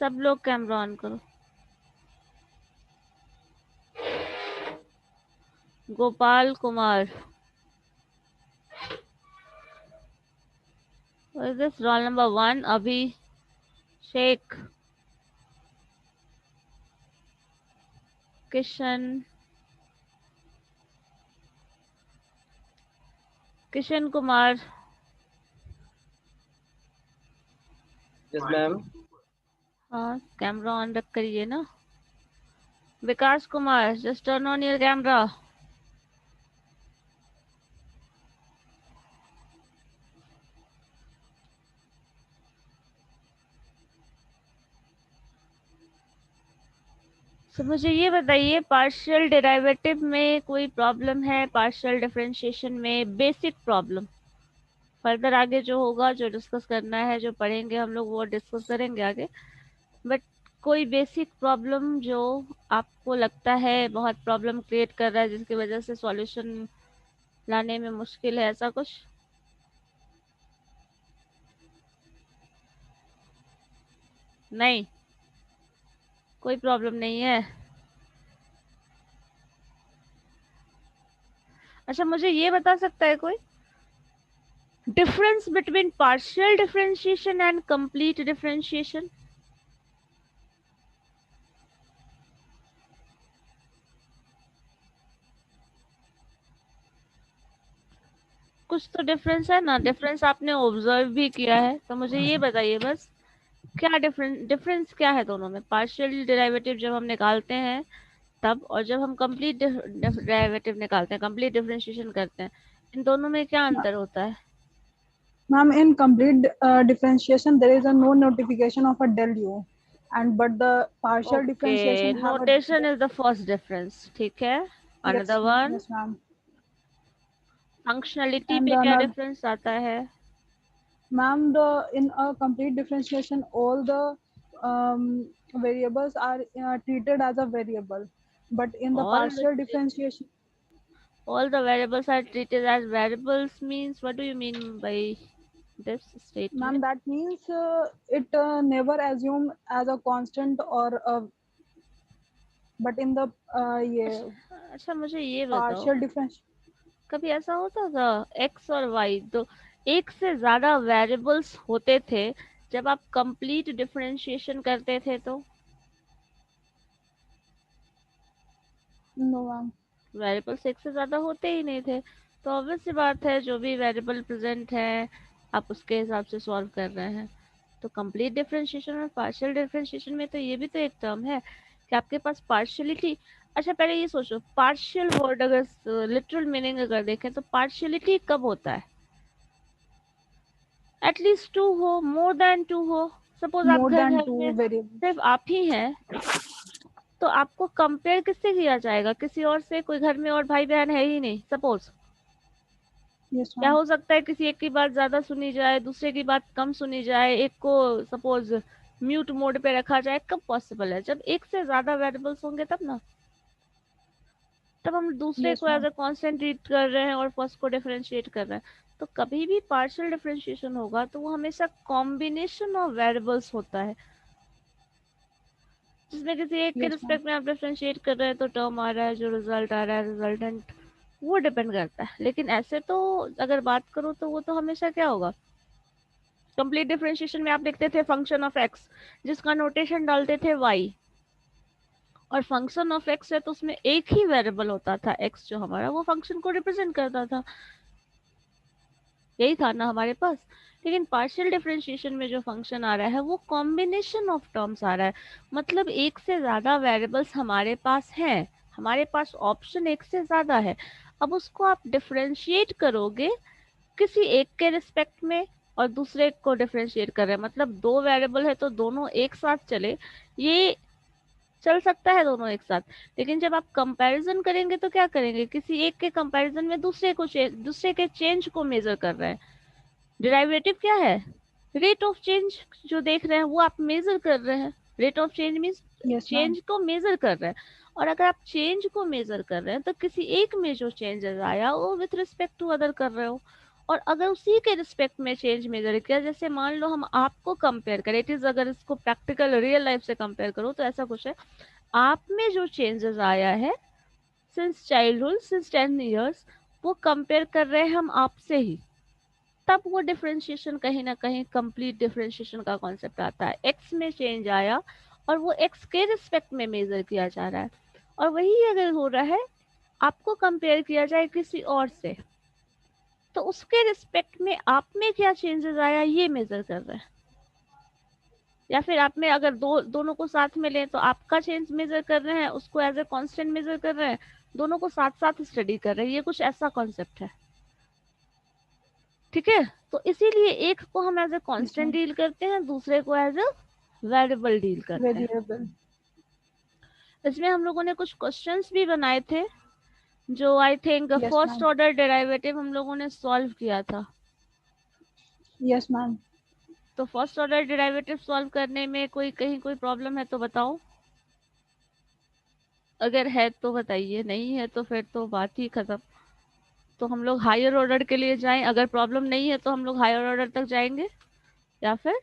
सब लोग camera on करो। Gopal Kumar, this roll number 1 Abhishek, Kishan Kumar, yes ma'am. हाँ कैमरा ऑन रख करिए ना। Vikas Kumar, just turn on your camera. तो मुझे ये बताइए, पार्शियल डेरिवेटिव में कोई प्रॉब्लम है? पार्शियल डिफरेंशिएशन में बेसिक प्रॉब्लम, फर्दर आगे जो होगा, जो डिस्कस करना है, जो पढ़ेंगे हम लोग, वो डिस्कस करेंगे आगे। बट कोई बेसिक प्रॉब्लम जो आपको लगता है बहुत प्रॉब्लम क्रिएट कर रहा है, जिसकी वजह से सॉल्यूशन लाने में मुश्किल है, ऐसा कुछ? नहीं, कोई प्रॉब्लम नहीं है। अच्छा, मुझे ये बता सकता है कोई difference between partial differentiation and complete differentiation? कुछ तो डिफरेंस है ना? डिफरेंस आपने ऑब्जर्व भी किया है, तो मुझे ये बताइए बस, क्या डिफरेंस क्या है दोनों में? पार्शियल डेरिवेटिव जब हम निकालते हैं तब, और जब हम कंप्लीट डेरिवेटिव निकालते हैं, कंप्लीट डिफरेंशिएशन करते हैं, इन दोनों में क्या अंतर होता है? Ma'am, in complete differentiation, there is a no notification of a del u, and but the partial okay, differentiation have a notation is the first difference, ठीक है। yes, another one, yes, ma'am. Functionality And पे the क्या another, difference आता है? ma'am, the in a complete differentiation, all the variables are treated as a variable, but in the all partial differentiation, all the variables are treated as variables means, what do you mean by this ma'am, statement? that means it never assume as a constant or a, but in the yeah, अच्छा अच्छा, मुझे ये बताओ, partial difference. कभी ऐसा होता था x और वाई तो एक से ज्यादा वेरिएबल्स होते थे जब आप कंप्लीट डिफरेंशिएशन करते थे? तो No, ma'am. वेरिएबल्स एक से ज्यादा होते ही नहीं थे, तो ऑब्वियस सी बात है, जो भी वेरिएबल प्रेजेंट है आप उसके हिसाब से सॉल्व कर रहे हैं। तो कंप्लीट डिफरेंशिएशन और पार्शियल डिफरेंशिएशन में तो ये भी तो एक टर्म है कि आपके पास पार्शियलिटी। अच्छा पहले ये सोचो, पार्शियल वर्ड अगर लिटरल मीनिंग अगर देखें तो पार्शियलिटी कब होता है? एटलीस्ट टू हो, मोर देन टू हो। सपोज आप More घर than घर two में variables. सिर्फ आप ही हैं, तो आपको कंपेयर किससे किया जाएगा? किसी और से? कोई घर में और भाई बहन है ही नहीं सपोज। Yes, क्या ma'am. हो सकता है किसी एक की बात ज्यादा सुनी जाए, दूसरे की बात कम सुनी जाए, एक को सपोज म्यूट मोड पे रखा जाए? कब पॉसिबल है? जब एक से ज्यादा वेरिएबल्स होंगे तब ना। तब हम दूसरे Yes, को as ma'am. A constant treat कर रहे हैं और फर्स्ट को डिफरेंशिएट कर रहे हैं। तो कभी भी पार्शियल डिफरेंशिएशन होगा तो वो हमेशा कॉम्बिनेशन ऑफ वेरिएबल्स होता है, जिसमें किसी एक के Yes, ma'am. रिस्पेक्ट में आप डिफरेंशिएट कर रहे हैं तो टर्म आ रहा है, जो रिजल्ट आ रहा है, रिजल्टेंट, वो डिपेंड करता है। लेकिन ऐसे तो अगर बात करूँ तो वो तो हमेशा क्या होगा, कंप्लीट डिफरेंशिएशन में आप लिखते थे फंक्शन ऑफ एक्स, जिसका नोटेशन डालते थे वाई, और फंक्शन ऑफ एक्स है तो उसमें एक ही वेरिएबल होता था एक्स, जो हमारा वो फंक्शन को रिप्रेजेंट करता था। यही था ना हमारे पास। लेकिन पार्शियल डिफरेंशिएशन में जो फंक्शन आ रहा है वो कॉम्बिनेशन ऑफ टर्म्स आ रहा है, मतलब एक से ज्यादा वेरिएबल्स हमारे पास हैं, हमारे पास ऑप्शन एक से ज्यादा है। अब उसको आप डिफरेंशिएट करोगे किसी एक के रिस्पेक्ट में और दूसरे को डिफरेंशिएट कर रहे हैं, मतलब दो वेरिएबल है तो दोनों एक साथ चले, ये चल सकता है दोनों एक साथ। लेकिन जब आप कंपैरिजन करेंगे तो क्या करेंगे, किसी एक के कंपैरिजन में दूसरे के चेंज को मेजर कर रहे हैं। डेरिवेटिव क्या है? रेट ऑफ चेंज जो देख रहे हैं वो आप मेजर कर रहे हैं। Rate of change means Yes, ma'am. Change को मेजर कर रहे हैं। और अगर आप चेंज को मेजर कर रहे हैं तो किसी एक में जो चेंजेस आया वो विथ रिस्पेक्ट टू अदर कर रहे हो, और अगर उसी के रिस्पेक्ट में चेंज मेजर किया, जैसे मान लो हम आपको कंपेयर करें, इट इज अगर इसको प्रैक्टिकल रियल लाइफ से कंपेयर करो तो ऐसा कुछ है, आप में जो चेंजेस आया है सिंस चाइल्डहुड, सिंस 10 years, वो कंपेयर कर रहे हैं हम आपसे ही, तब वो डिफरेंशिएशन कहीं ना कहीं कंप्लीट डिफरेंशिएशन का कॉन्सेप्ट आता है। एक्स में चेंज आया और वो एक्स के रिस्पेक्ट में मेजर किया जा रहा है, और वही अगर हो रहा है आपको कंपेयर किया जाए किसी और से, तो उसके रिस्पेक्ट में आप में क्या चेंजेस आया ये मेजर कर रहे हैं। या फिर आप में अगर दोनों को साथ में लें तो आपका चेंज मेजर कर रहे हैं, उसको एज ए कांस्टेंट मेजर कर रहे हैं, दोनों को साथ साथ स्टडी कर रहे हैं, ये कुछ ऐसा कॉन्सेप्ट है। ठीक है, तो इसीलिए एक को हम एज ए कांस्टेंट डील करते हैं, दूसरे को एज ए वेरिएबल डील करते हैं। वेरिएबल। इसमें हम लोगों ने कुछ क्वेश्चंस भी बनाए थे जो I think Yes, first ma'am. Order derivative हम लोगों ने सॉल्व किया था। Yes, ma'am. तो फर्स्ट ऑर्डर डेरिवेटिव सॉल्व करने में कहीं कोई प्रॉब्लम है तो बताओ, अगर है तो बताइए, नहीं है तो फिर तो बात ही खत्म। तो हम लोग हायर ऑर्डर के लिए जाएं, अगर प्रॉब्लम नहीं है तो हम लोग हायर ऑर्डर तक जाएंगे, या फिर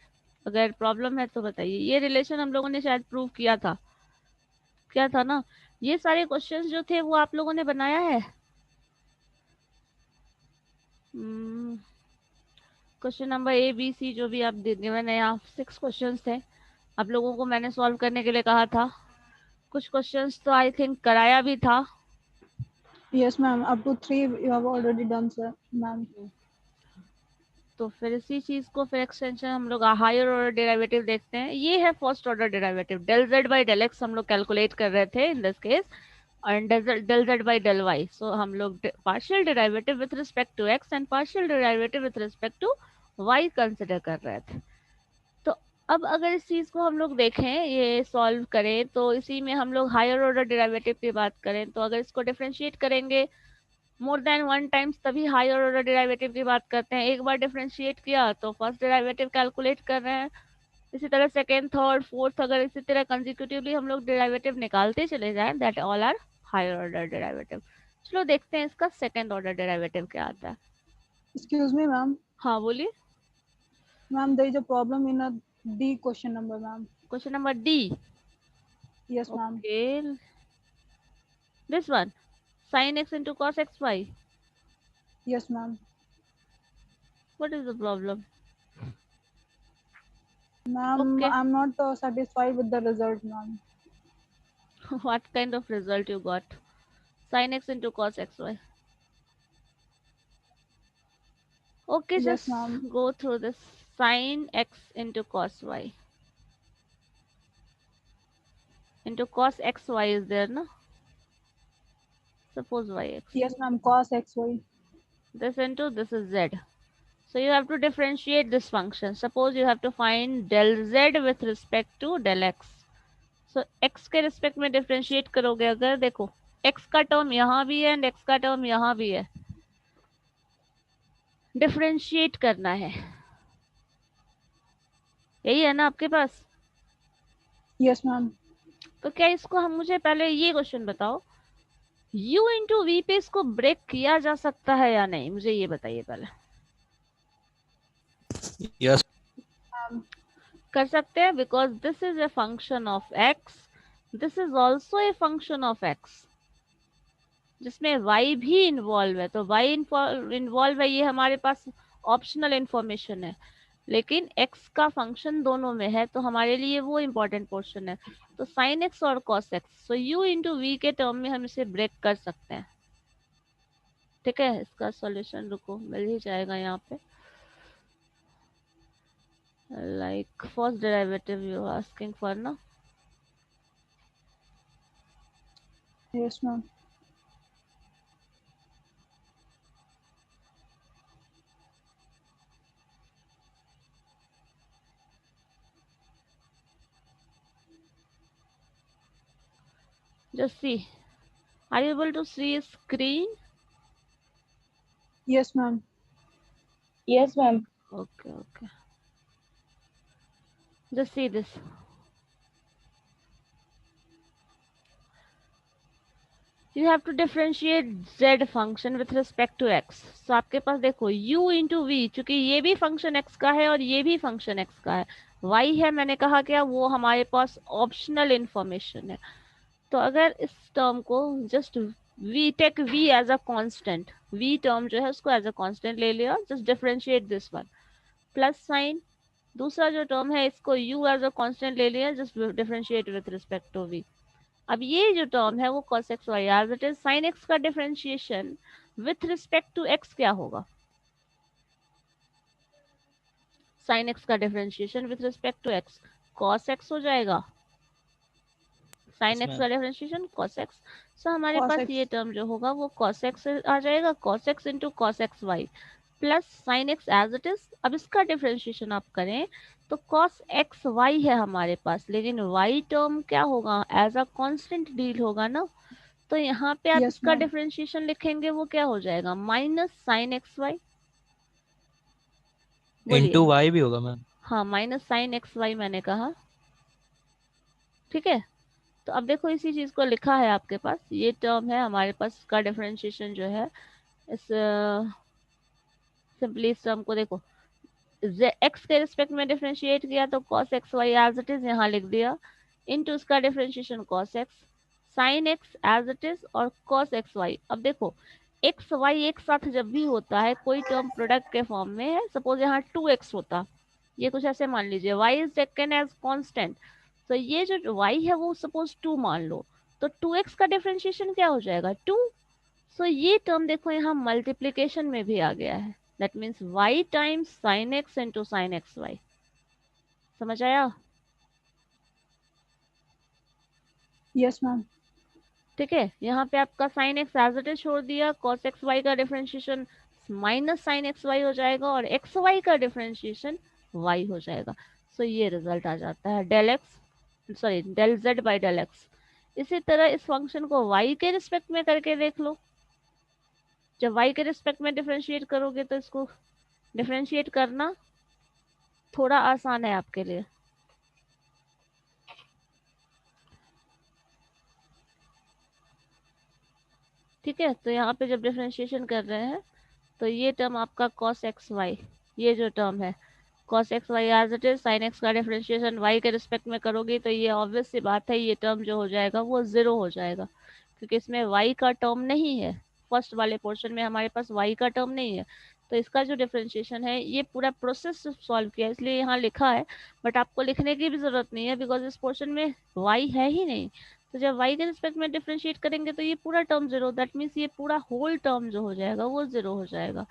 अगर प्रॉब्लम है तो बताइए। ये रिलेशन हम लोगों ने शायद प्रूव किया था, क्या था ना, ये सारे क्वेश्चंस जो थे वो आप लोगों ने बनाया है। Question number A B C जो भी आप मैंने यहाँ 6 क्वेश्चंस थे, आप लोगों को मैंने सॉल्व करने के लिए कहा था। कुछ क्वेश्चंस तो आई थिंक कराया भी था। Yes, ma'am. Up to 3 you have already done, sir, ma'am. तो फिर इसी चीज को फिर एक्सटेंशन हम लोग हायर ऑर्डर डेरिवेटिव देखते हैं। ये है first order derivative, del z by del x हम लोग कैलकुलेट कर रहे थे इन दिस केस, और del z by del y. So हम लोग partial derivative with respect to x and partial derivative with respect to y consider कर रहे थे। तो अब अगर इस चीज को हम लोग देखें, ये सॉल्व करें, तो इसी में हम लोग हायर ऑर्डर डेरिवेटिव की बात करें, तो अगर इसको डिफरेंशिएट करेंगे मोर देन वन टाइम्स तभी हायर ऑर्डर डेरिवेटिव की बात करते हैं। एक बार डिफरेंशिएट किया तो फर्स्ट डेरिवेटिव कैलकुलेट कर रहे हैं, इसी तरह सेकेंड थर्ड फोर्थ अगर इसी तरह कंजिक्यूटिवली हम लोग डेरिवेटिव निकालते चले जाएं, that all are higher order derivative. चलो देखते हैं इसका सेकेंड ऑर्डर डेरिवेटिव क्या आता है। Excuse me, ma'am. हाँ बोलिए। Ma'am, there is a problem in a D question number, ma'am. Question number D. Yes, ma'am. Okay, this one, sin x into cos xy. Yes, ma'am. What is the problem? Ma'am, Okay. I'm not satisfied with the result, ma'am. What kind of result you got? Sin x into cos xy. Okay, Yes, just ma'am. go through this. Sin x into cos y into cos xy is there, no? Suppose yx. Yes, ma'am. Cos xy. This into this is z. So you have to differentiate this function. Suppose you have to find del z with respect to del x. So x के respect में differentiate करोगे अगर, देखो x का term यहाँ भी है and x का term यहाँ भी है, differentiate करना है, यही है ना आपके पास? Yes, ma'am. तो क्या इसको हम, मुझे पहले ये क्वेश्चन बताओ, u इंटू वी पे इसको ब्रेक किया जा सकता है या नहीं, मुझे ये बताइए पहले। Yes. कर सकते हैं, because this is a function of x, this is also a function of x, जिसमें y भी इन्वॉल्व है। तो y इन्वॉल्व है, ये हमारे पास ऑप्शनल इंफॉर्मेशन है, लेकिन x का फंक्शन दोनों में है, तो हमारे लिए वो इम्पोर्टेंट पोर्शन है। तो sin x और cos x, so u into v के टर्म में हम इसे ब्रेक कर सकते हैं। ठीक है, इसका सॉल्यूशन रुको मिल ही जाएगा यहाँ पे। Like first derivative you asking for ना। Yes, ma'am. Just see. Are you able to see screen? Yes, ma'am. Yes, ma'am. Okay, okay. Just see this. You have to differentiate z function with respect to x। तो आपके पास देखो u into we, चूंकि ये भी function x का है और ये भी फंक्शन x का है, y है मैंने कहा क्या, वो हमारे पास ऑप्शनल इंफॉर्मेशन है। तो अगर इस टर्म को just we take v as a constant, v term जो है उसको एज अ कांस्टेंट ले लिया, just differentiate this one, plus sine दूसरा जो टर्म है इसको u एज अ कांस्टेंट ले लिया, just differentiate with respect to v। अब ये जो टर्म है वो cos x y as it is sin x का differentiation with respect to x क्या होगा, sin x का differentiation with respect to x cos x हो जाएगा, sin x का डिफरेंशिएशन cos x। सो हमारे Cos पास x. ये टर्म जो होगा वो cos x आ जाएगा, cos x into cos x y plus sin x as it is. अब इसका डिफरेंशिएशन आप करें तो cos x y है हमारे पास, लेकिन y टर्म क्या होगा, एज अ कांस्टेंट डील होगा ना। तो यहाँ पे आप Yes, इसका ma'am. डिफरेंशिएशन लिखेंगे वो क्या हो जाएगा, minus sine x y. Into y भी होगा मैम। हाँ माइनस साइन एक्स वाई मैंने कहा, ठीक है। तो अब देखो इसी चीज को लिखा है आपके पास, ये टर्म है हमारे पास, इसका डिफरेंशिएशन जो है इस सिंपली इस टर्म को देखो x के रिस्पेक्ट में डिफरेंशिएट किया तो cos x y as it is यहाँ लिख दिया, इनटू उसका differentiation cos x sin x as it is और cos x y। अब देखो x y एक साथ जब भी होता है कोई टर्म प्रोडक्ट के फॉर्म में है, सपोज यहाँ 2x होता, ये कुछ ऐसे मान लीजिए, y is taken as constant, तो ये जो y है वो सपोज 2 मान लो, तो 2x का डिफरेंशिएशन क्या हो जाएगा 2। सो ये टर्म देखो यहाँ मल्टीप्लीकेशन में भी आ गया है, that means y times sin x into sin x y. समझ आया? Yes, ma'am. ठीक है, यहाँ पे आपका sin x as it is छोड़ दिया, cos x y का differentiation minus sin x y हो जाएगा और x y का डिफरेंशिएशन y हो जाएगा। सो ये रिजल्ट आ जाता है del z by del x। इसी तरह इस फंक्शन को y के रिस्पेक्ट में करके देख लो, जब y के रिस्पेक्ट में डिफरेंशिएट करोगे तो इसको डिफरेंशिएट करना थोड़ा आसान है आपके लिए। ठीक है, तो यहाँ पे जब डिफरेंशिएशन कर रहे हैं तो ये टर्म आपका cos x y, ये जो टर्म है cos x y as it is, sin x का डिफरेंशिएशन y के रिस्पेक्ट में करोगे तो ये ऑब्वियस सी बात है, ये टर्म जो हो जाएगा वो 0 हो जाएगा, क्योंकि इसमें y का टर्म नहीं है, फर्स्ट वाले पोर्शन में हमारे पास y का टर्म नहीं है। तो इसका जो डिफरेंशिएशन है ये पूरा प्रोसेस सॉल्व किया इसलिए यहाँ लिखा है, बट आपको लिखने की भी जरूरत नहीं है बिकॉज इस पोर्शन में y है ही नहीं। तो जब y के रिस्पेक्ट में डिफरेंशिएट करेंगे तो ये पूरा टर्म 0, दैट मीन्स ये पूरा होल टर्म जो हो जाएगा वो 0 हो जाएगा,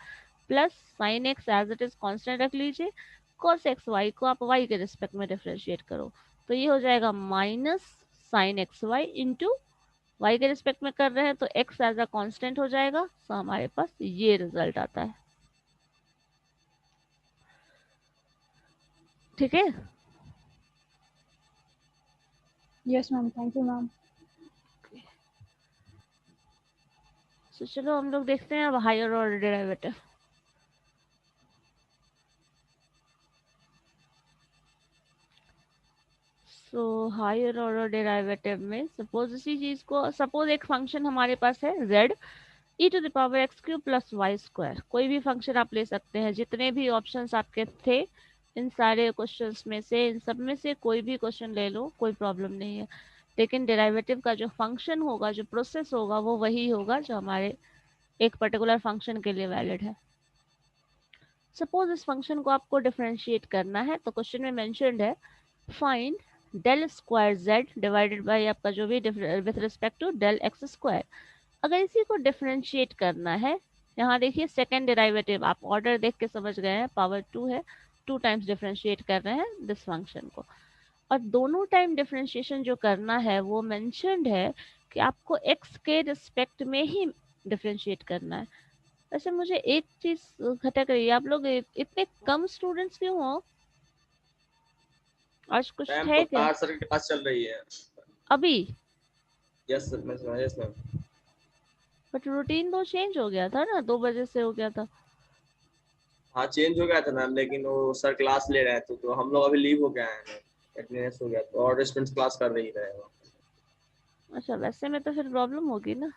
plus sine x as it is constant रख लीजिए, cos एक्स वाई को आप y के रिस्पेक्ट में डिफरेंशिएट करो तो ये हो जाएगा minus sine x y into y के रिस्पेक्ट में कर रहे हैं तो x एज अ कांस्टेंट हो जाएगा। तो हमारे पास ये रिजल्ट आता है, ठीक है। Yes, ma'am. Thank you, ma'am. तो चलो हम लोग देखते हैं अब higher order derivative. So higher order derivative में सपोज इसी चीज को, सपोज एक फंक्शन हमारे पास है z e to the power x cube plus y square, कोई भी फंक्शन आप ले सकते हैं, जितने भी ऑप्शंस आपके थे इन सारे क्वेश्चंस में से, इन सब में से कोई भी क्वेश्चन ले लो, कोई प्रॉब्लम नहीं है, लेकिन डेरिवेटिव का जो फंक्शन होगा, जो प्रोसेस होगा वो वही होगा जो हमारे एक पर्टिकुलर फंक्शन के लिए वैलिड है। सपोज इस फंक्शन को आपको डिफरेंशिएट करना है तो क्वेश्चन में मेंशन्ड है find del square z divided by आपका जो भी with respect to del x square. अगर इसी को डिफरेंशिएट करना है, यहाँ देखिए सेकेंड डेरिवेटिव आप ऑर्डर देख के समझ गए हैं, पावर 2 है, 2 टाइम्स डिफरेंशिएट कर रहे हैं दिस फंक्शन को, और दोनों टाइम डिफरेंशिएशन जो करना है वो मेंशन्ड है कि आपको x के रिस्पेक्ट में ही डिफरेंशिएट करना है। वैसे मुझे एक चीज खटक रही है, आप लोग इतने कम स्टूडेंट्स क्यों हो? आज कुछ है क्या सर के पास चल रही है अभी? Yes sir, yes ma'am. But routine तो चेंज हो गया था ना, 2 बजे से हो गया था। हाँ चेंज हो गया था मैम, लेकिन वो सर क्लास ले रहे थे तो हम लोग अभी लीव हो गए हैं, अटेंडेंस हो गया तो और स्टूडेंट्स क्लास कर रही है। अच्छा वैसे में तो फिर प्रॉब्लम होगी ना।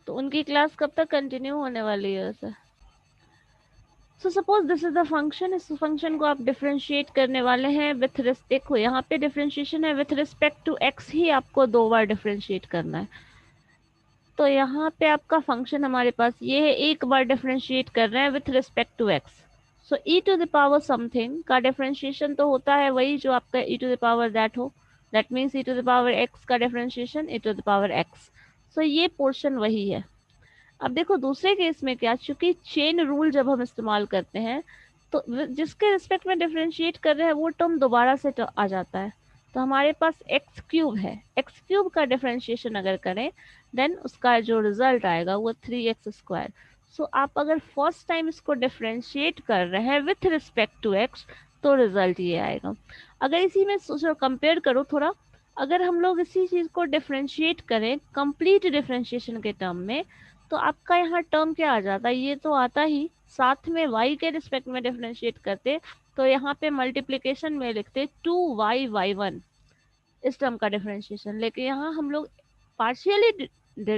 तो उनकी क्लास कब तक कंटिन्यू होने वाली है sir? So suppose this is the function, इस फंक्शन को आप डिफरेंशिएट करने वाले हैं विथ रिस्पेक्ट, देखो यहाँ पे डिफरेंशिएशन है विथ रिस्पेक्ट टू एक्स ही आपको 2 बार डिफरेंशिएट करना है। तो यहाँ पे आपका फंक्शन हमारे पास ये है, एक बार डिफरेंशिएट कर रहे हैं with respect to x. So e to the power something का डिफरेंशिएशन तो होता है वही जो आपका e to the power that हो, that means e to the power x का differentiation e to the power x. So ये पोर्शन वही है। अब देखो दूसरे केस में क्या, चूंकि चेन रूल जब हम इस्तेमाल करते हैं तो जिसके रिस्पेक्ट में डिफरेंशिएट कर रहे हैं वो टर्म दोबारा से आ जाता है। तो हमारे पास एक्स क्यूब है, एक्स क्यूब का डिफरेंशिएशन अगर करें देन उसका जो रिजल्ट आएगा वो 3x²। सो आप अगर फर्स्ट टाइम इसको डिफरेंशिएट कर रहे हैं विथ रिस्पेक्ट टू एक्स तो रिजल्ट ये आएगा। अगर इसी में कंपेयर करो थोड़ा, अगर हम लोग इसी चीज को डिफरेंशिएट करें कंप्लीट डिफरेंशिएशन के टर्म में तो आपका यहाँ टर्म क्या आ जाता है, ये तो आता ही, साथ में y के रिस्पेक्ट में डिफरेंशिएट करते तो यहाँ पे मल्टीप्लिकेशन में लिखते 2y/1 इस टर्म का डिफरेंशिएशन, लेकिन यहाँ हम लोग पार्शियली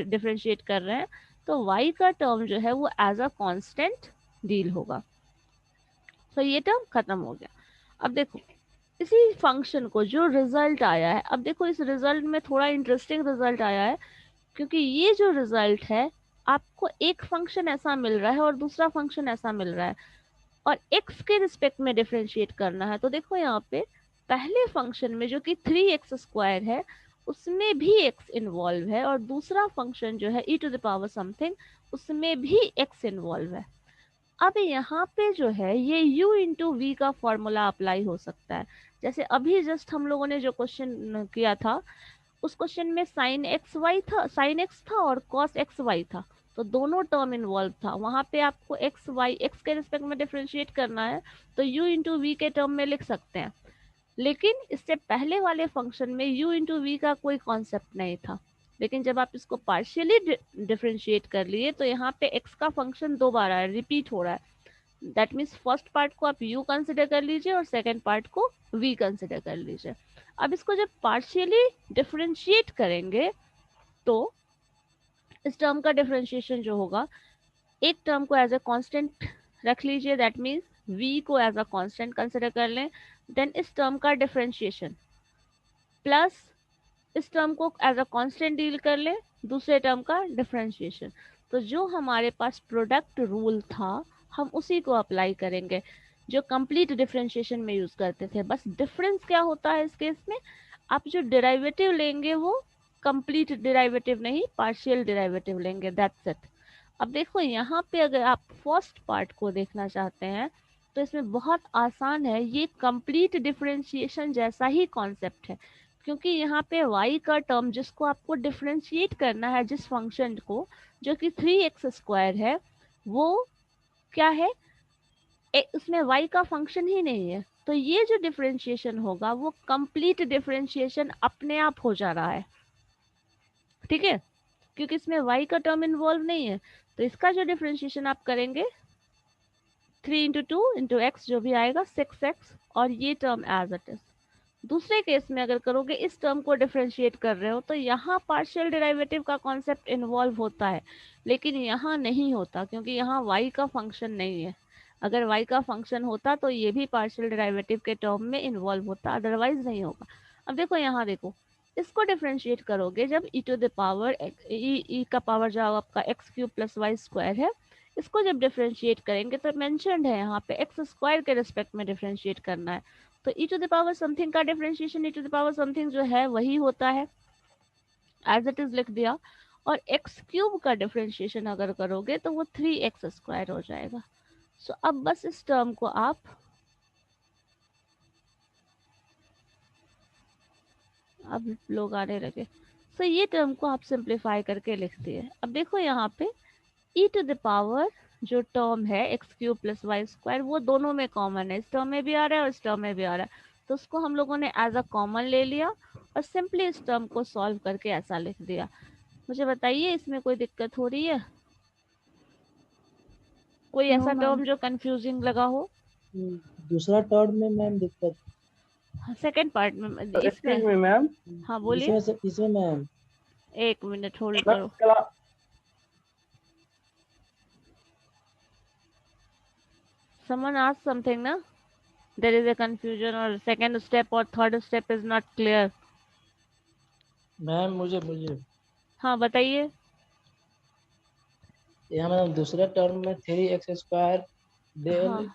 डिफरेंशिएट कर रहे हैं तो y का टर्म जो है वो एज अ कांस्टेंट डील होगा। तो ये टर्म खत्म हो गया। अब देखो इसी फंक्शन को जो रिजल्ट आया है, अब देखो इस रिजल्ट में थोड़ा इंटरेस्टिंग रिजल्ट आया है क्योंकि ये जो रिजल्ट है आपको एक फंक्शन ऐसा मिल रहा है और दूसरा फंक्शन ऐसा मिल रहा है और x के रिस्पेक्ट में डिफरेंशिएट करना है। तो देखो यहाँ पे पहले फंक्शन में जो कि 3x² है उसमें भी x इन्वॉल्व है और दूसरा फंक्शन जो है e to the power something उसमें भी x इन्वॉल्व है। अब यहाँ पे जो है ये u इंटू वी का फॉर्मूला अप्लाई हो सकता है। जैसे अभी जस्ट हम लोगों ने जो क्वेश्चन किया था उस क्वेश्चन में साइन एक्स था और कॉस एक्स वाई था, तो दोनों टर्म इन्वॉल्व था। वहां पे आपको एक्स वाई एक्स के रिस्पेक्ट में डिफरेंशिएट करना है तो u इंटू वी के टर्म में लिख सकते हैं, लेकिन इससे पहले वाले फंक्शन में u इंटू वी का कोई कॉन्सेप्ट नहीं था। लेकिन जब आप इसको पार्शियली डिफरेंशिएट कर लिए तो यहाँ पे x का फंक्शन 2 बार आया, रिपीट हो रहा है। दैट मीन्स फर्स्ट पार्ट को आप u कंसिडर कर लीजिए और सेकेंड पार्ट को v कंसिडर कर लीजिए। अब इसको जब पार्शियली डिफरेंशिएट करेंगे तो इस टर्म का डिफरेंशिएशन जो होगा, एक टर्म को एज अ कांस्टेंट रख लीजिए, दैट मीन्स v को एज अ कांस्टेंट कंसिडर कर लें, देन इस टर्म का डिफरेंशिएशन प्लस इस टर्म को एज अ कांस्टेंट डील कर लें, दूसरे टर्म का डिफरेंशिएशन। तो जो हमारे पास प्रोडक्ट रूल था हम उसी को अप्लाई करेंगे जो कंप्लीट डिफरेंशिएशन में यूज करते थे। बस डिफरेंस क्या होता है इस केस में, आप जो डेरिवेटिव लेंगे वो कंप्लीट डेरिवेटिव नहीं पार्शियल डेरिवेटिव लेंगे, दैट्स इट। अब देखो यहाँ पे अगर आप फर्स्ट पार्ट को देखना चाहते हैं तो इसमें बहुत आसान है, ये कंप्लीट डिफरेंशिएशन जैसा ही कॉन्सेप्ट है क्योंकि यहाँ पे y का टर्म जिसको आपको डिफरेंशिएट करना है जिस फंक्शन को जो कि 3x² है वो क्या है, उसमें y का फंक्शन ही नहीं है, तो ये जो डिफरेंशिएशन होगा वो कंप्लीट डिफरेंशिएशन अपने आप हो जा रहा है, ठीक है, क्योंकि इसमें y का टर्म इन्वॉल्व नहीं है। तो इसका जो डिफरेंशिएशन आप करेंगे 3 इंटू 2 इंटू एक्स जो भी आएगा 6x और ये टर्म एज इट इज। दूसरे केस में अगर करोगे इस टर्म को डिफरेंशिएट कर रहे हो तो यहाँ पार्शियल डेरिवेटिव का कॉन्सेप्ट इन्वॉल्व होता है, लेकिन यहाँ नहीं होता क्योंकि यहाँ y का फंक्शन नहीं है। अगर y का फंक्शन होता तो ये भी पार्शियल डेरिवेटिव के टर्म में इन्वॉल्व होता, अदरवाइज नहीं होगा। अब देखो यहाँ देखो इसको डिफरेंशिएट करोगे जब e to the power e का पावर जो आपका x³ प्लस y² है, इसको जब डिफरेंशिएट करेंगे तो मेंशन्ड है यहाँ पे x² के रिस्पेक्ट में डिफरेंशिएट करना है, तो e to the power something का differentiation e to the power something जो है वही होता है, एज इट इज लिख दिया। और x³ का डिफरेंशिएशन अगर करोगे तो वो 3x² हो जाएगा। सो अब बस इस टर्म को आप अब लोग आने लगे, सो ये टर्म को आप सिंप्लीफाई करके लिख दिए। अब देखो यहाँ पे e टू द पावर जो टर्म है x³ प्लस y² वो दोनों में कॉमन है, इस टर्म में भी आ रहा है और इस टर्म में भी आ रहा है, तो उसको हम लोगों ने एज अ कॉमन ले लिया और सिंपली इस टर्म को सॉल्व करके ऐसा लिख दिया। मुझे बताइए इसमें कोई दिक्कत हो रही है, कोई No, ऐसा ma'am. टर्म जो कंफ्यूजिंग लगा हो? दूसरा टर्म में मैम दिक्कत सेकंड पार्ट में इसमें Excuse me, ma'am. हाँ बोलिए, इसमें मैम एक मिनट होल्ड Ma'am, करो। Someone asked something, na? There is a confusion or second step or third step is not clear. Ma'am मुझे हाँ बताइए। यहाँ मैम दूसरे टर्म में 3x² डेल हाँ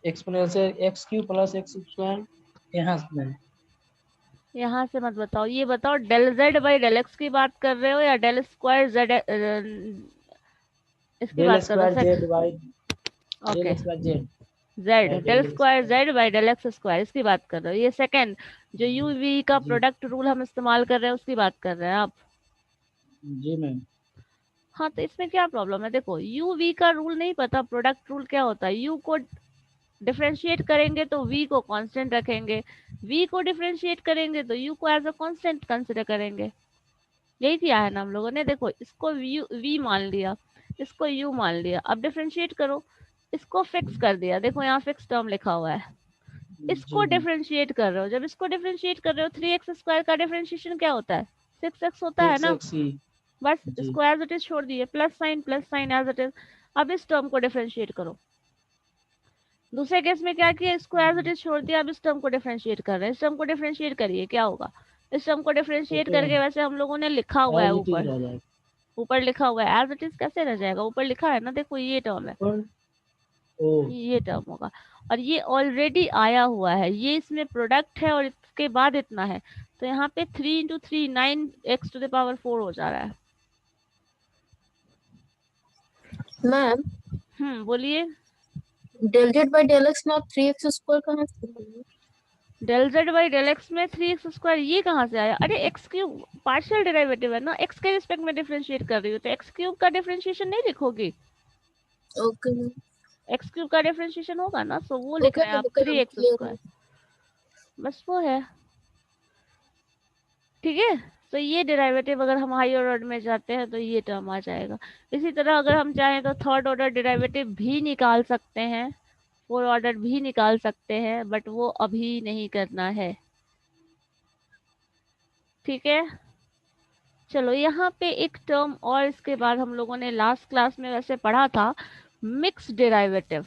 एक्सपोनेंशियल x³ प्लस x², यहाँ से मैम यहाँ से मत बताओ, ये बताओ del z by del x की बात कर रहे हो या डेल स्क्वायर जेड इसकी डेल बात कर रहे स्क्वायर हो? Z by del okay, square z z by del del square square z by del x square इसकी बात कर रहे हो। ये सेकंड जो यू वी का जी प्रोडक्ट रूल हम इस्तेमाल कर रहे हैं उसकी बात कर रहे हैं आप। जी मैम। हाँ तो इसमें क्या प्रॉब्लम है? देखो यू वी का रूल नहीं पता, प्रोडक्ट रूल क्या होता है? यू को डिफरेंशिएट करेंगे तो v को कांस्टेंट रखेंगे, v को डिफरेंशिएट करेंगे तो u को एज अ कांस्टेंट कंसिडर करेंगे। यही किया है ना हम लोगों ने। देखो इसको v मान लिया, इसको u मान लिया, अब डिफरेंशिएट करो, इसको फिक्स कर दिया, देखो यहाँ फिक्स टर्म लिखा हुआ है, इसको जी मैम। डिफरेंशिएट कर रहे हो। जब इसको डिफरेंशिएट कर रहे हो 3x² का डिफरेंशिएशन क्या होता है? 6x होता है ना। 6x ही। बस जी इसको एज इट इज छोड़ दिए, plus sine as it is. अब इस टर्म को डिफरेंशिएट करो। दूसरे केस में क्या किया? इसको एज इट इज छोड़ दिया, अब इस टर्म को डिफरेंशिएट कर रहे हैं। इस टर्म को डिफरेंशिएट करिए, क्या होगा? इस टर्म को डिफरेंशिएट ओके करके मैम, वैसे हम लोगों ने लिखा हुआ है एज इट इज ऊपर, रह जाएगा। ऊपर लिखा हुआ है एज इट इज, कैसे रह जाएगा? ऊपर लिखा है ना, देखो ये टर्म है, ऊपर ओ ये टर्म होगा, और ये ऑलरेडी आया हुआ है, ये इसमें प्रोडक्ट है और इसके बाद इतना है, तो यहाँ पे 3 × 3 9x⁴ हो जा रहा है। मैम बोलिए। Del z by del x में आप 3x² कहाँ से निकालेंगे? Del z by del x में 3x² ये कहाँ से आया? अरे एक्स क्यूब पार्शियल डेरिवेटिव है ना, एक्स के रिस्पेक्ट में डिफरेंशिएट कर रही हो तो एक्स क्यूब का डिफरेंशिएशन नहीं लिखोगी, ओके मैम, एक्स क्यूब का डिफरेंशिएशन होगा ना, तो वो लिख ओके रहे हैं मैम, आप ओके मैम, क्लियर 3x², है। बस वो है। ठीक है, तो ये डेरिवेटिव अगर हम हायर ऑर्डर में जाते हैं तो ये टर्म आ जाएगा। इसी तरह अगर हम चाहें तो थर्ड ऑर्डर डेरिवेटिव भी निकाल सकते हैं, फोर्थ ऑर्डर भी निकाल सकते हैं, बट वो अभी नहीं करना है। ठीक है, चलो यहाँ पे एक टर्म और इसके बाद हम लोगों ने लास्ट क्लास में वैसे पढ़ा था, मिक्स डेरिवेटिव।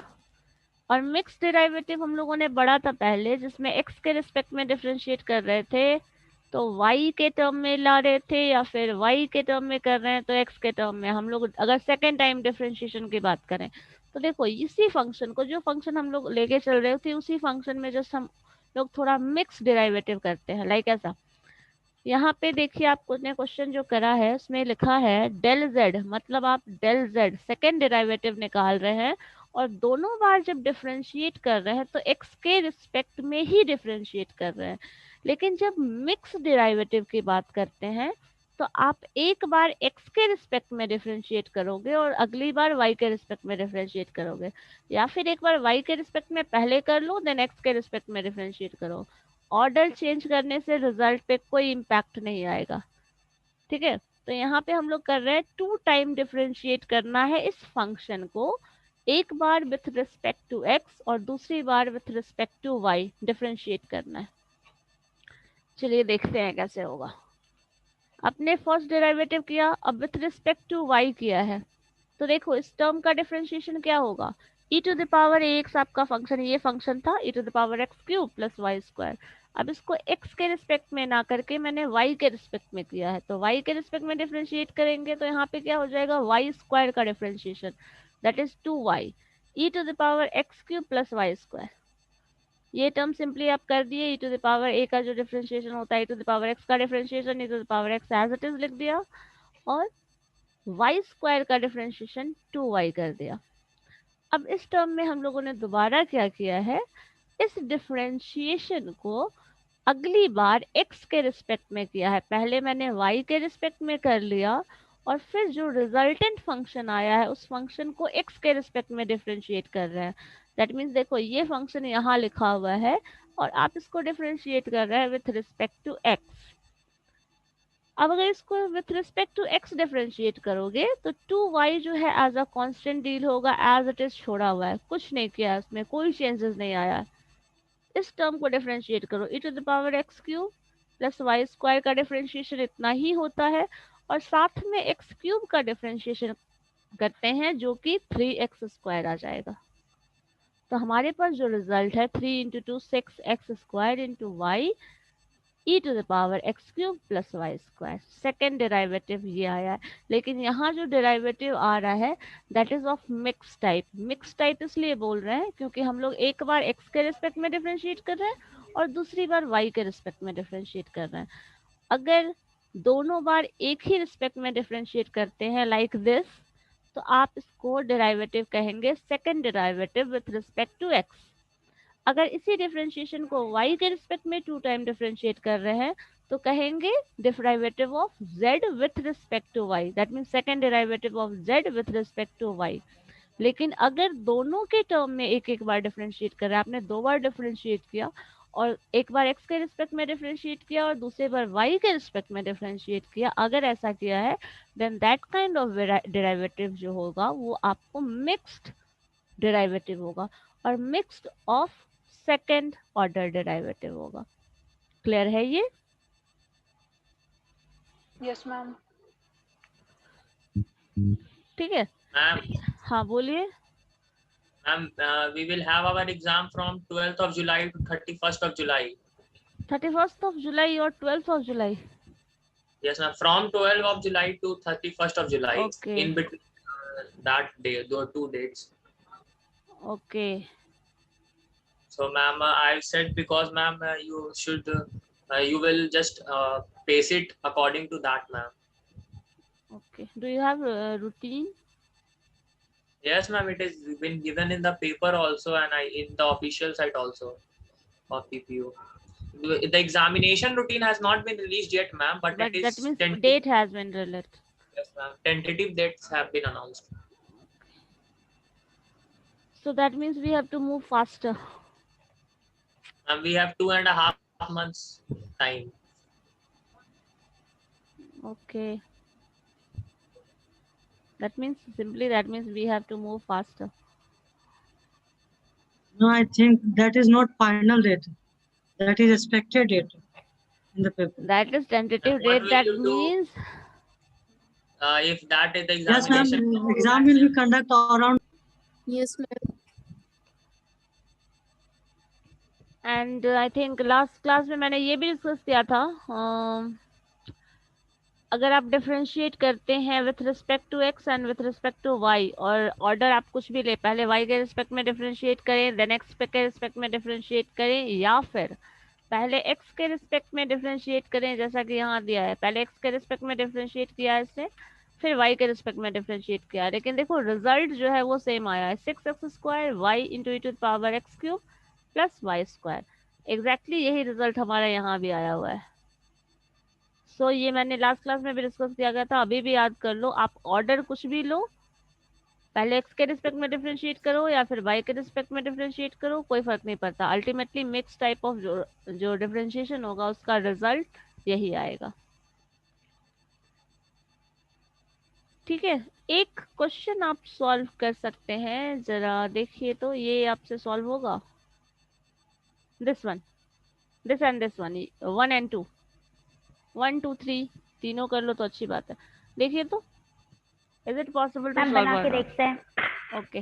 और मिक्स डेरिवेटिव हम लोगों ने पढ़ा था पहले, जिसमें एक्स के रिस्पेक्ट में डिफरेंशिएट कर रहे थे तो y के टर्म में ला रहे थे, या फिर y के टर्म में कर रहे हैं तो x के टर्म में। हम लोग अगर सेकेंड टाइम डिफरेंशिएशन की बात करें तो देखो इसी फंक्शन को, जो फंक्शन हम लोग लेके चल रहे थे उसी फंक्शन में जस्ट हम लोग थोड़ा मिक्स डेरिवेटिव करते हैं। लाइक ऐसा, यहाँ पे देखिए आपको ने क्वेश्चन जो करा है उसमें लिखा है डेल जेड, मतलब आप डेल जेड सेकेंड डेरिवेटिव निकाल रहे हैं और दोनों बार जब डिफरेंशिएट कर रहे हैं तो एक्स के रिस्पेक्ट में ही डिफरेंशिएट कर रहे हैं। लेकिन जब मिक्स डेरिवेटिव की बात करते हैं तो आप एक बार एक्स के रिस्पेक्ट में डिफरेंशिएट करोगे और अगली बार वाई के रिस्पेक्ट में डिफरेंशिएट करोगे, या फिर एक बार वाई के रिस्पेक्ट में पहले कर लो देन एक्स के रिस्पेक्ट में डिफरेंशिएट करो। ऑर्डर चेंज करने से रिजल्ट पे कोई इम्पैक्ट नहीं आएगा। ठीक है, तो यहाँ पे हम लोग कर रहे हैं 2 टाइम डिफरेंशिएट करना है इस फंक्शन को, एक बार विथ रिस्पेक्ट टू एक्स और दूसरी बार with respect to y differentiate करना है। चलिए देखते हैं कैसे होगा। अपने फर्स्ट डेरिवेटिव किया, अब विथ रिस्पेक्ट टू वाई किया है, तो देखो इस टर्म का डिफरेंशिएशन क्या होगा? e⁴x आपका फंक्शन, ये फंक्शन था e⁴x³ प्लस y²। अब इसको x के रिस्पेक्ट में ना करके मैंने y के रिस्पेक्ट में किया है, तो y के रिस्पेक्ट में डिफरेंशिएट करेंगे तो यहाँ पे क्या हो जाएगा? y² का differentiation, that is 2y e⁴x³ plus y²। ये टर्म सिंपली आप कर दिए, e⁴a का जो डिफरेंशिएशन होता है e⁴x का differentiation e⁴x as it is लिख दिया, और y² का डिफरेंशिएशन 2y कर दिया। अब इस टर्म में हम लोगों ने दोबारा क्या किया है, इस डिफरेंशिएशन को अगली बार x के रिस्पेक्ट में किया है। पहले मैंने y के रिस्पेक्ट में कर लिया और फिर जो रिजल्टेंट फंक्शन आया है उस फंक्शन को x के रिस्पेक्ट में डिफरेंशिएट कर रहे हैं। दैट मीन्स देखो ये फंक्शन यहाँ लिखा हुआ है और आप इसको डिफरेंशिएट कर रहे हैं विथ रिस्पेक्ट टू x। अब अगर इसको with respect to x differentiate करोगे तो 2y जो है एज अ कांस्टेंट डील होगा, एज इट इज छोड़ा हुआ है, कुछ नहीं किया, उसमें कोई चेंजेस नहीं आया। इस टर्म को डिफरेंशिएट करो, e⁴x³ प्लस y² का डिफरेंशिएशन इतना ही होता है, और साथ में x³ का डिफरेंशिएशन करते हैं जो कि 3x² आ जाएगा। तो हमारे पास जो रिजल्ट है 3 into two 6x² into y e to the power x cube plus y square, second derivative ये आया है। लेकिन यहाँ जो डेरिवेटिव आ रहा है that is of mix type. Mix type इसलिए बोल रहे हैं क्योंकि हम लोग एक बार x के रिस्पेक्ट में डिफरेंशिएट कर रहे हैं और दूसरी बार y के रिस्पेक्ट में डिफरेंशिएट कर रहे हैं। अगर दोनों बार एक ही रिस्पेक्ट में डिफरेंशिएट करते हैं लाइक दिस, तो आप इसको डेरिवेटिव कहेंगे second derivative with respect to x। अगर इसी डिफरेंशिएशन को y के रिस्पेक्ट में 2 टाइम डिफरेंशिएट कर रहे हैं तो कहेंगे derivative of z with respect to y, that means second derivative of z with respect to y। लेकिन अगर दोनों के टर्म में एक एक बार डिफरेंशिएट कर रहा है, आपने 2 बार डिफरेंशिएट किया और एक बार x के रिस्पेक्ट में डिफरेंशिएट किया और दूसरे बार y के रिस्पेक्ट में डिफरेंशिएट किया, अगर ऐसा किया है then that kind of derivative जो होगा वो आपको मिक्स्ड डेरिवेटिव होगा और mixed of second order derivative होगा। क्लियर है ये? Yes, ma'am. ठीक है, Ma'am, हाँ बोलिए। ma'am, we will have our exam from 12th of July to 31st of July. 31st of July और 12th of July? Yes, ma'am. From 12th of July to 31st of July. Okay. In between that day, those 2 dates. Okay. So, ma'am, I said because, ma'am, you should, you will just pace it according to that, ma'am. Okay. Do you have a routine? Yes, ma'am. It has been given in the paper also, and in the official site also of PPU. The examination routine has not been released yet, ma'am, but But it that is means tentative. date has been released. Yes, ma'am. Tentative dates have been announced. So that means we have to move faster. And we have 2.5 months time. Okay. That means we have to move faster. No, I think that is not final date. That is expected date in the paper. That is tentative And what date. will That you do? means If that is the Yes, ma'am. examination. Exam will be conducted around. Yes, ma'am. and I think last class में मैंने ये भी discuss किया था, अगर आप differentiate करते हैं with respect to x and with respect to y और ऑर्डर आप कुछ भी ले, पहले y के रिस्पेक्ट में डिफरेंशिएट करें देन x के रिस्पेक्ट में डिफरेंशिएट करें, या फिर पहले x के रिस्पेक्ट में डिफरेंशिएट करें जैसा कि यहाँ दिया है, पहले x के रिस्पेक्ट में डिफरेंशिएट किया इससे, फिर y के रिस्पेक्ट में डिफरेंशिएट किया, लेकिन देखो रिजल्ट जो है वो सेम आया है 6x² y into e to the power x cube plus y square. Exactly यही रिजल्ट हमारा यहाँ भी आया हुआ है। सो ये मैंने लास्ट क्लास में भी डिस्कस किया गया था, अभी भी याद कर लो। आप ऑर्डर कुछ भी लो, पहले x के रिस्पेक्ट में डिफरेंशिएट करो या फिर y के रिस्पेक्ट में डिफरेंशिएट करो, कोई फर्क नहीं पड़ता। अल्टीमेटली मिक्स टाइप ऑफ जो डिफरेंशिएशन होगा उसका रिजल्ट यही आएगा। ठीक है, एक क्वेश्चन आप सॉल्व कर सकते हैं, जरा देखिए तो ये आपसे सॉल्व होगा। This one, this and this one, 1 and 2, 1 2 3 तीनों कर लो तो अच्छी बात है। देखिए तो is it possible to solve? बना के देखते हैं। Okay,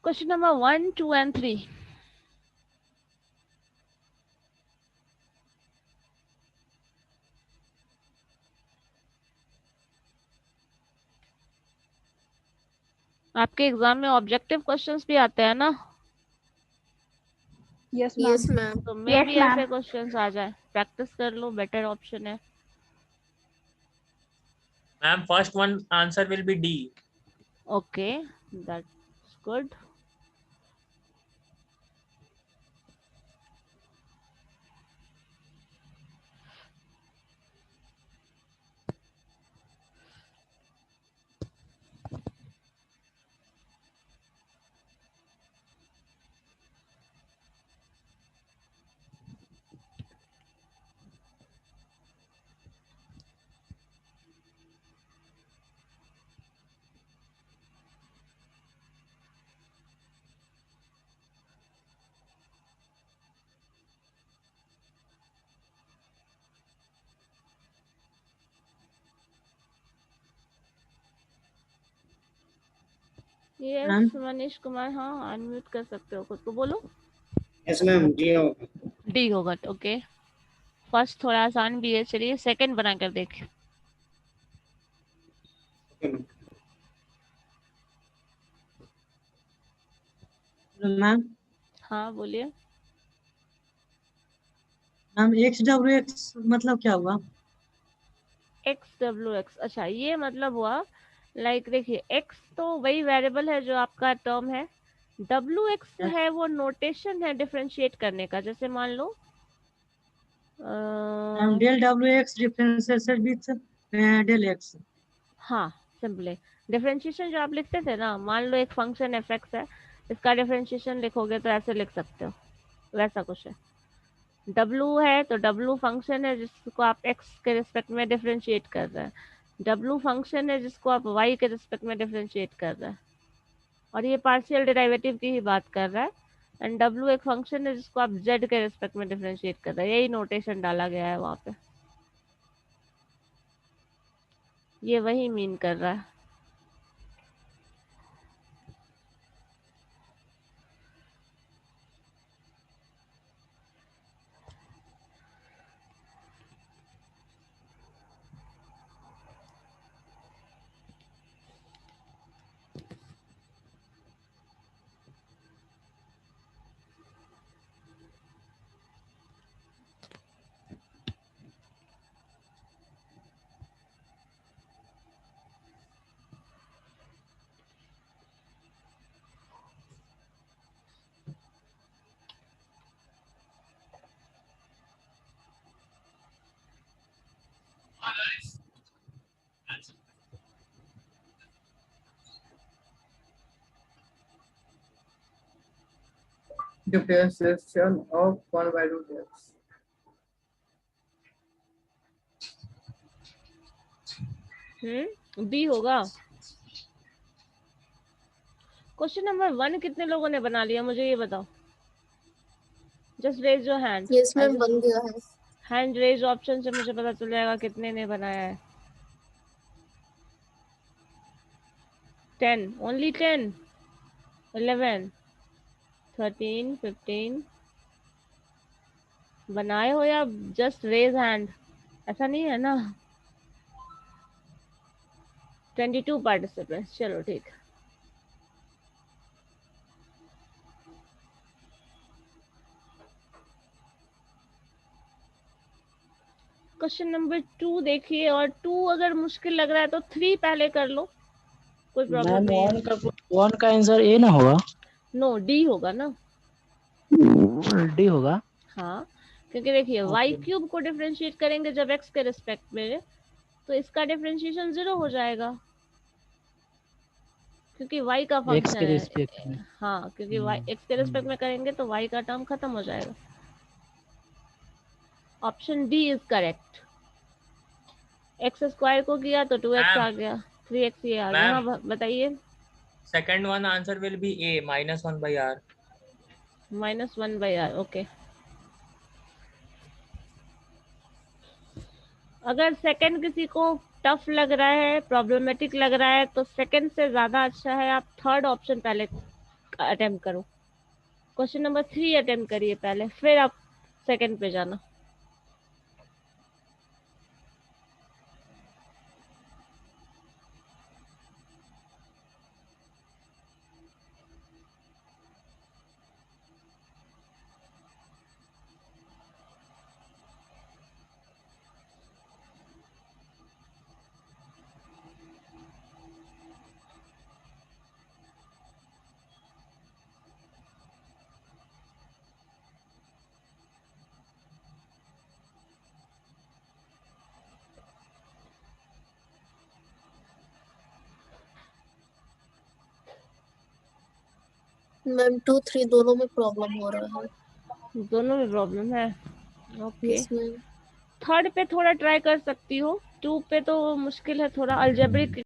question number 1 2 and 3। आपके एग्जाम में ऑब्जेक्टिव क्वेश्चंस भी आते हैं ना? Yes, ma'am. Yes, ma'am. तो मे Yes, भी ma'am. ऐसे क्वेश्चंस आ जाए, प्रैक्टिस कर लो, बेटर ऑप्शन है। Ma'am, first one answer will be D. Okay, that's good. Yes Manish Kumar, हाँ अनम्यूट कर सकते हो खुद को, बोलो। यस मैम, डी होगा। डी होगा, ओके। फर्स्ट थोड़ा आसान भी है, चलिए सेकंड बना कर देख। मैम हाँ बोलिए। मैम XWX मतलब क्या हुआ? XWX, अच्छा ये मतलब हुआ लाइक देखिए x तो वही वेरिएबल है जो आपका टर्म है, WX है वो नोटेशन है डिफरेंशिएट करने का। जैसे मान लो del WX differentiation with del X। हाँ सिंपली डिफरेंशिएशन जो आप लिखते थे ना, मान लो एक फंक्शन fx है, इसका डिफरेंशिएशन लिखोगे तो ऐसे लिख सकते हो, वैसा कुछ है। W है तो W फंक्शन है जिसको आप x के रिस्पेक्ट में डिफरेंशिएट कर रहे हैं, W फंक्शन है जिसको आप y के रिस्पेक्ट में डिफरेंशिएट कर रहे हैं, और ये पार्शियल डेरिवेटिव की ही बात कर रहा है। एंड W एक फंक्शन है जिसको आप z के रिस्पेक्ट में डिफरेंशिएट कर रहे हैं, यही नोटेशन डाला गया है वहाँ पे, ये वही मीन कर रहा है। Differentiation of 1 by root x. B होगा। क्वेश्चन नंबर 1 कितने लोगों ने बना लिया, मुझे ये बताओ, just raise your hand. Yes ma'am, बन गया है। हैंड रेज ऑप्शन से मुझे पता चल जाएगा कितने ने बनाया है। 10, ओनली 10, 11, 13, 15 बनाए हो या जस्ट रेज हैंड, ऐसा नहीं है ना। 22 पार्टिसिपेंट्स, चलो ठीक। क्वेश्चन नंबर 2 देखिए, और 2 अगर मुश्किल लग रहा है तो 3 पहले कर लो, कोई प्रॉब्लम नहीं है। वन का आंसर ए ना होगा? नो, डी होगा ना। डी होगा, हाँ, क्योंकि देखिए y क्यूब को डिफरेंशिएट करेंगे जब x के रिस्पेक्ट में, तो इसका डिफरेंशिएशन 0 हो जाएगा, क्योंकि y का फंक्शन है। हाँ, क्योंकि y x के रिस्पेक्ट में करेंगे तो y का टर्म खत्म हो जाएगा। Option D is correct. X square को किया तो 2x आ गया, 3x ये आ गया। हाँ बताइए। Second one answer will be A, -1/r। -1/r, okay. अगर सेकंड किसी को टफ लग रहा है, प्रॉब्लमेटिक लग रहा है, तो सेकंड से ज्यादा अच्छा है आप थर्ड ऑप्शन पहले अटेम्प्ट करो। क्वेश्चन नंबर 3 अटेम्प्ट करिए पहले, फिर आप सेकंड पे जाना। मैम 2, 3 दोनों में प्रॉब्लम हो रहा है। दोनों में प्रॉब्लम है, ओके। Yes ma'am. थर्ड पे थोड़ा ट्राई कर सकती हो, 2 पे तो मुश्किल है थोड़ा। अलजेब्रिक